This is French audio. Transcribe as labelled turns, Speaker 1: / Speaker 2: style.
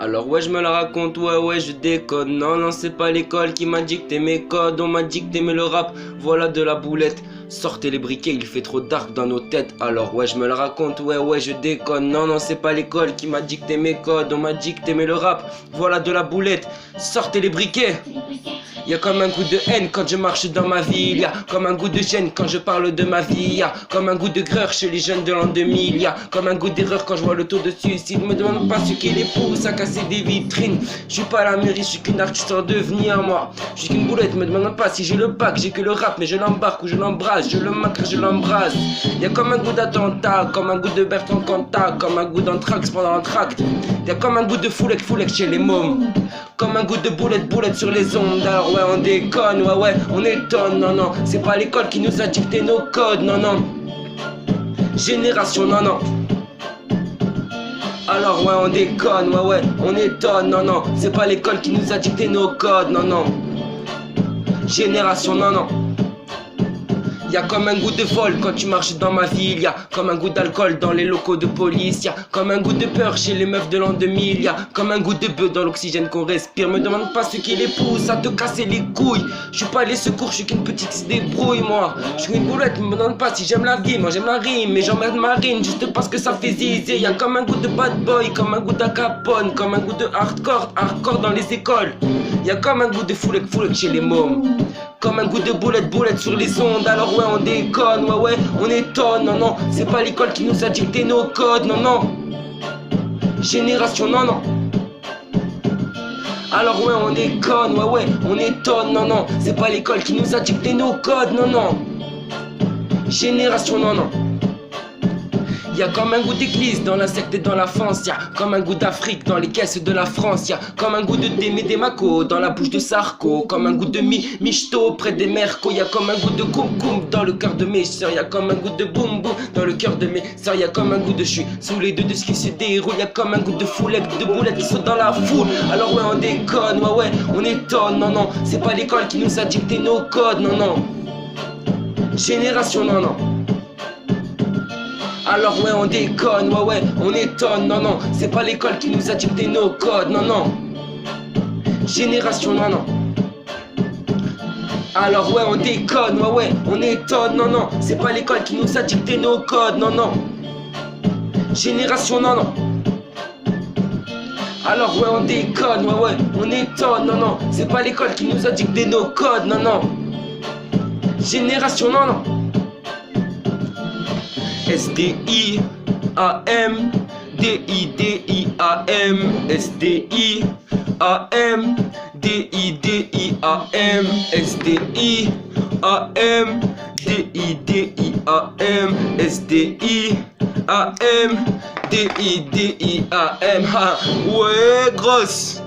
Speaker 1: Alors ouais je me la raconte, ouais je déconne. Non c'est pas l'école qui m'a dicté mes codes. On m'a dit que t'aimais le rap, voilà de la boulette. Sortez les briquets, il fait trop dark dans nos têtes. Alors ouais je me la raconte, ouais je déconne. Non c'est pas l'école qui m'a dicté mes codes. On m'a dit que t'aimais le rap, voilà de la boulette. Sortez les briquets. Y'a comme un goût de haine quand je marche dans ma ville. Y'a comme un goût de gêne quand je parle de ma vie. Y'a comme un goût de greur chez les jeunes de l'an 2000. Y'a comme un goût d'erreur quand je vois le taux de suicide. Me demande pas ce qui les pousse à casser des vitrines. Je suis pas à la mairie, je suis qu'une artiste en devenir moi. Je suis qu'une boulette, me demande pas si j'ai le bac. J'ai que le rap, mais je l'embarque ou je l'embrasse. Je le macre, je l'embrasse. Y'a comme un goût d'attentat, comme un goût de Bertrand Cantat, comme un goût d'anthrax pendant l'entracte. Y'a comme un goût de foulec chez les mômes. Comme un goût de boulette sur les ondes. Alors ouais on déconne, ouais on étonne. Non c'est pas l'école qui nous a dicté nos codes. Non génération non. Alors ouais on déconne, ouais on étonne. Non c'est pas l'école qui nous a dicté nos codes. Non génération non. Y'a comme un goût de vol quand tu marches dans ma ville. Y'a comme un goût d'alcool dans les locaux de police. Y'a comme un goût de peur chez les meufs de l'an 2000. Y'a comme un goût de bœuf dans l'oxygène qu'on respire. Me demande pas ce qui les pousse à te casser les couilles. Je suis pas les secours, je suis qu'une petite qui se débrouille moi. Je suis une boulette, me demande pas si j'aime la vie. Moi j'aime la rime, mais j'emmerde ma rime juste parce que ça fait zizer. Y'a comme un goût de bad boy, comme un goût d'Acapone, comme un goût de hardcore dans les écoles. Y'a comme un goût de foulec chez les mômes. Comme un goût de boulette sur les ondes. Alors ouais on déconne, ouais on étonne. Non c'est pas l'école qui nous a dicté nos codes. Non génération non. Alors ouais on déconne, ouais on étonne. Non c'est pas l'école qui nous a dicté nos codes. Non génération non. Y'a comme un goût d'église dans la secte et dans la France. Y'a comme un goût d'Afrique dans les caisses de la France. Y'a comme un goût de Démédémaco dans la bouche de Sarko. Comme un goût de Michto près des Mercos. Y'a comme un goût de Koum dans le cœur de mes sœurs. Y'a comme un goût de Boum dans le cœur de mes sœurs. Y'a comme un goût de je suis sous les deux de ce qui se déroule. Y'a comme un goût de foulette, de boulettes qui sont dans la foule. Alors ouais on déconne, ouais on étonne. Non c'est pas l'école qui nous a dicté nos codes. Non génération non. Alors ouais on déconne, ouais on étonne. Non c'est pas l'école qui nous a dicté nos codes. Non génération non. Alors ouais on déconne, ouais on étonne. Non c'est pas l'école qui nous a dicté nos codes. Non génération non. Alors ouais on déconne, ouais on étonne. Non c'est pas l'école qui nous a dicté nos codes. Non génération non. S-D-I-A-M D-I-D-I-A-M S-D-I-A-M D-I-D-I-A-M S-D-I-A-M D-I-D-I-A-M S-D-I-A-M D-I-D-I-A-M. Ouais grosse.